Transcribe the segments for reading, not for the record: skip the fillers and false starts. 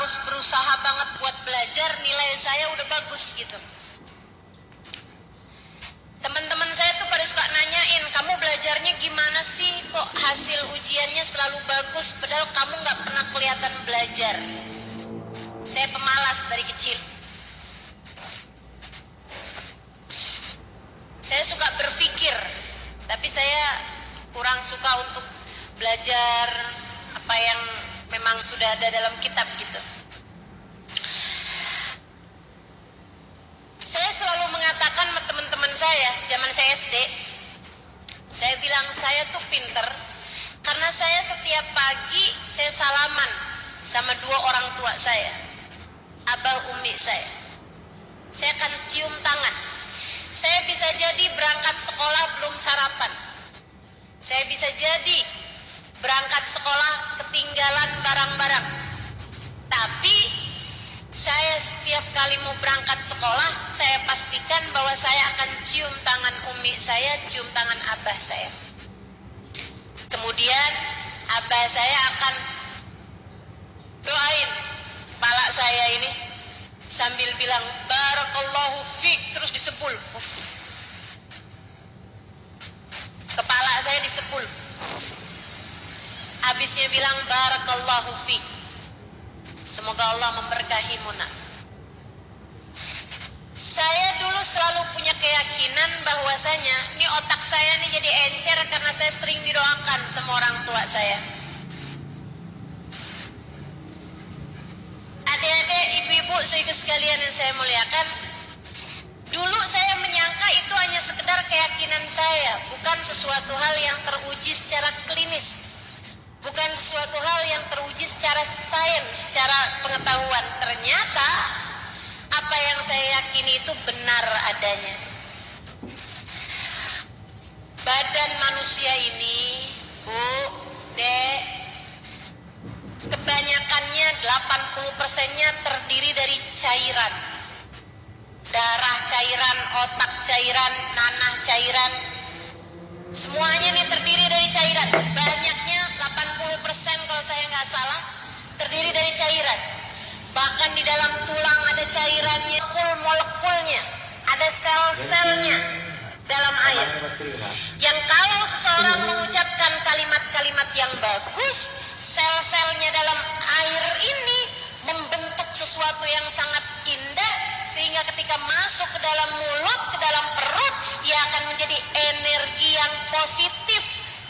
harus berusaha banget buat belajar, nilai saya udah bagus gitu. Teman-teman saya tuh pada suka nanyain, kamu belajarnya gimana sih, kok hasil ujiannya selalu bagus, padahal kamu gak pernah kelihatan belajar. Saya pemalas dari kecil. Saya suka berpikir, tapi saya kurang suka untuk belajar apa yang memang sudah ada dalam kitab gitu. Saya selalu mengatakan sama teman-teman saya, zaman saya SD, saya bilang saya tuh pinter karena saya setiap pagi saya salaman sama dua orang tua saya, abah umi saya. Saya akan cium tangan. Saya bisa jadi berangkat sekolah belum sarapan. Saya bisa jadi berangkat sekolah ketinggalan barang-barang. Tapi saya setiap kali mau berangkat sekolah, saya pastikan bahwa saya akan cium tangan umi saya, cium tangan abah saya. Kemudian abah saya akan doain kepala saya ini sambil bilang barakallahu fiik, terus disepul. Kepala saya disepul. Habisnya bilang barakallahu fiik, semoga Allah memberkahimu nak. Saya dulu selalu punya keyakinan bahwasanya ini otak saya nih jadi encer karena saya sering didoakan sama orang tua saya. Adik-adik, ibu-ibu, saudara sekalian yang saya muliakan, dulu saya menyangka itu hanya sekedar keyakinan saya, bukan sesuatu hal yang teruji secara klinis, bukan sesuatu hal yang teruji secara sains, secara pengetahuan. Ternyata apa yang saya yakini itu benar adanya. Badan manusia ini, Bu, Dek, kebanyakannya 80%-nya terdiri dari cairan. Darah cairan, otak cairan, nanah cairan. Semuanya ini terdiri dari cairan. Banyaknya 80% kalau saya nggak salah terdiri dari cairan. Bahkan di dalam tulang ada cairannya, molekul-molekulnya, ada sel-selnya dalam air. Yang kalau seseorang mengucapkan kalimat-kalimat yang bagus, sel-selnya dalam air ini membentuk sesuatu yang sangat indah, sehingga ketika masuk ke dalam mulut, ke dalam perut, ia akan menjadi energi yang positif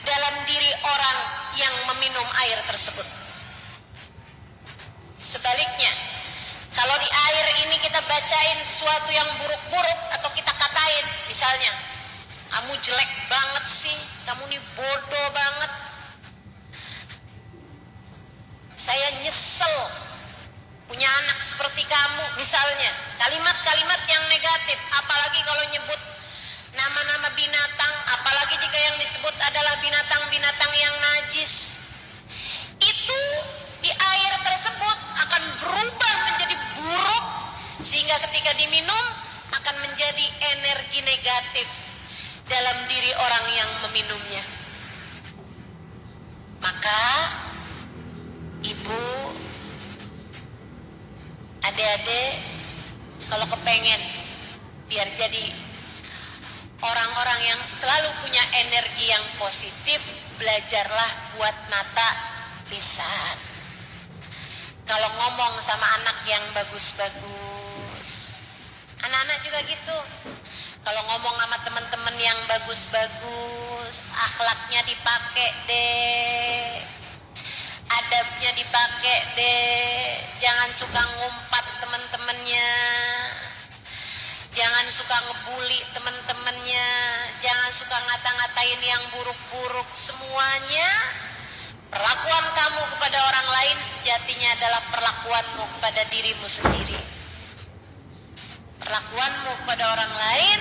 dalam diri orang yang meminum air tersebut. Sebaliknya, kalau di air ini kita bacain sesuatu yang buruk-buruk atau kita katain, misalnya, kamu jelek banget sih, kamu nih bodoh banget, saya nyesel punya anak seperti kamu, misalnya kalimat-kalimat yang negatif. Apalagi kalau nyebut nama-nama binatang, apalagi jika yang disebut adalah binatang-binatang yang najis, itu di air tersebut akan berubah menjadi buruk, sehingga ketika diminum akan menjadi energi negatif dalam diri orang yang meminumnya. Maka ibu, adik-adik, kalau kepengen biar jadi orang-orang yang selalu punya energi yang positif, belajarlah buat nata lisan. Kalau ngomong sama anak yang bagus-bagus, anak-anak juga gitu. Kalau ngomong sama teman-teman yang bagus-bagus, akhlaknya dipakai deh, adabnya dipakai deh. Jangan suka ngumpat teman-temannya, jangan suka ngebully teman-temannya, jangan suka ngata-ngatain yang buruk-buruk. Semuanya perlakuan kamu kepada orang lain sejatinya adalah perlakuanmu kepada dirimu sendiri. Perlakuanmu kepada orang lain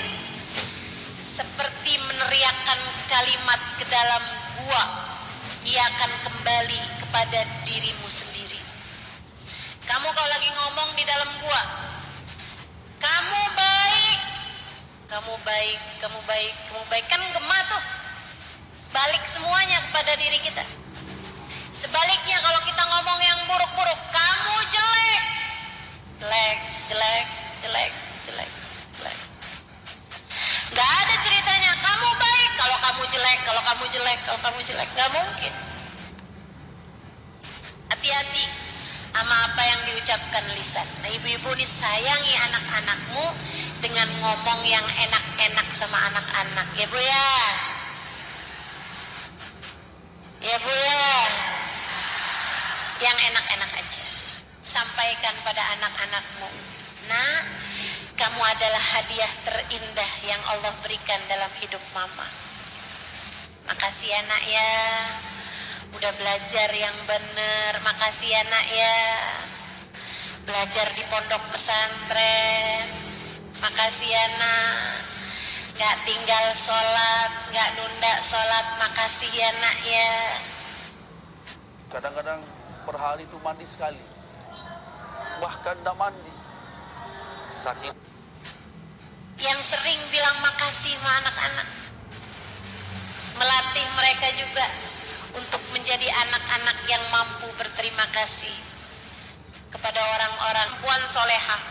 seperti meneriakkan kalimat ke dalam gua, ia akan kembali kepada dirimu sendiri. Kamu kalau lagi ngomong di dalam gua, kamu baik, kamu baik, kamu baik, kamu baik, kan gema tuh, balik semuanya kepada diri kita. Sebaliknya kalau kita ngomong yang buruk-buruk, kamu jelek, mengucapkan lisan. Nah, ibu-ibu ini sayangi anak-anakmu dengan ngomong yang enak-enak sama anak-anak, ya Bu ya. Ya Bu ya. Yang enak-enak aja. Sampaikan pada anak-anakmu, "Nak, kamu adalah hadiah terindah yang Allah berikan dalam hidup mama. Makasih ya nak ya, udah belajar yang bener. Makasih ya nak ya, belajar di pondok pesantren. Makasih ya nak, gak tinggal sholat, gak nunda sholat. Makasih ya nak ya." Kadang-kadang per hari itu mandi sekali, bahkan tidak mandi. Saking Yang sering bilang makasih sama anak-anak, melatih mereka juga untuk menjadi anak-anak yang mampu berterima kasih kepada orang-orang. Puan solehah,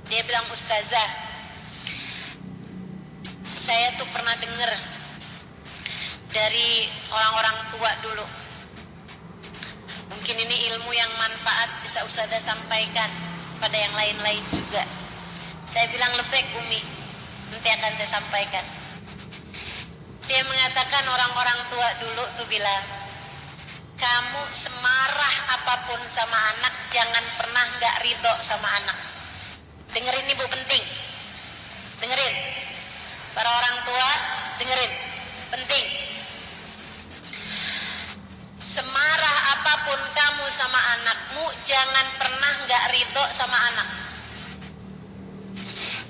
dia bilang, "Ustazah, saya tuh pernah dengar dari orang-orang tua dulu. Mungkin ini ilmu yang manfaat, bisa Ustazah sampaikan pada yang lain-lain juga." Saya bilang, "Lebek Umi, nanti akan saya sampaikan." Dia mengatakan orang-orang tua dulu tuh bilang, "Kamu semarah apapun sama anak, jangan pernah gak ridho sama anak." Dengerin ibu, penting. Dengerin. Para orang tua, dengerin. Penting. Semarah apapun kamu sama anakmu, jangan pernah gak ridho sama anak.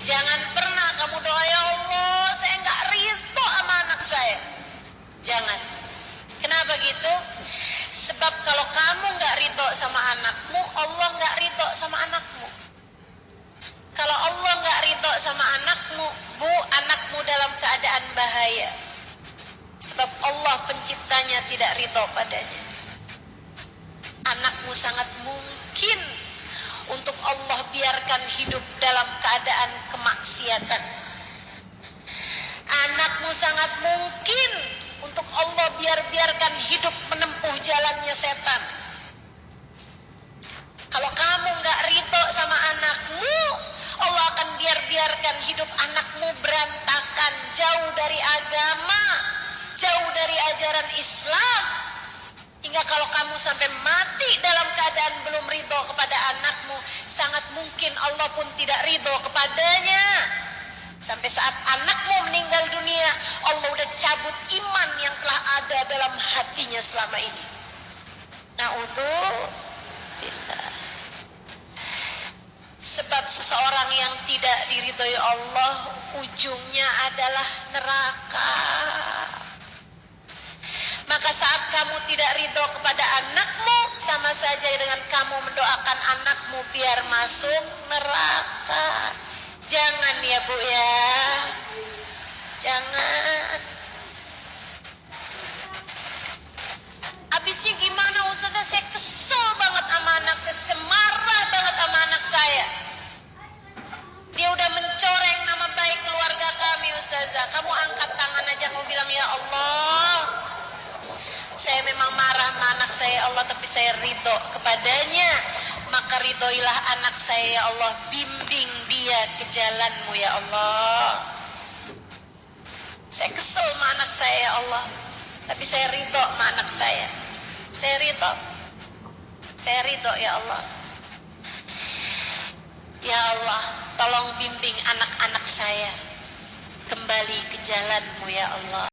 Jangan pernah kamu doa, "Ya Allah, saya gak ridho sama anak saya." Jangan. Kenapa gitu? Sebab kalau kamu gak ridho sama anakmu, Allah gak ridho sama anakmu. Kalau Allah gak ridho sama anakmu, Bu, anakmu dalam keadaan bahaya. Sebab Allah penciptanya tidak ridho padanya. Anakmu sangat mungkin untuk Allah biarkan hidup dalam keadaan kemaksiatan. Anakmu sangat mungkin untuk Allah biarkan hidup menempuh jalannya setan. Kalau kamu gak ridho sama anakmu, Allah akan biarkan hidup anakmu berantakan, jauh dari agama, jauh dari ajaran Islam. Hingga kalau kamu sampai mati dalam keadaan belum ridho kepada anakmu, sangat mungkin Allah pun tidak ridho kepadanya. Sampai saat anakmu meninggal dunia, Allah udah cabut iman yang telah ada dalam hatinya selama ini. Na'udzubillah. Sebab seseorang yang tidak diridhoi Allah, ujungnya adalah neraka. Maka saat kamu tidak ridho kepada anakmu, sama saja dengan kamu mendoakan anakmu biar masuk neraka. Jangan ya Bu ya, jangan. Abisnya gimana Ustazah, saya kesel banget sama anak saya, semarah banget sama anak saya. Dia udah mencoreng nama baik keluarga kami Ustazah. Kamu angkat tangan aja, kamu bilang, "Ya Allah, saya memang marah sama anak saya ya Allah, tapi saya ridho kepadanya. Maka ridhoilah anak saya ya Allah, bimbing dia ke jalan-Mu ya Allah. Saya kesel sama anak saya ya Allah, tapi saya ridho sama anak saya. Saya ridho. Saya ridho ya Allah. Ya Allah, tolong bimbing anak-anak saya kembali ke jalan-Mu ya Allah."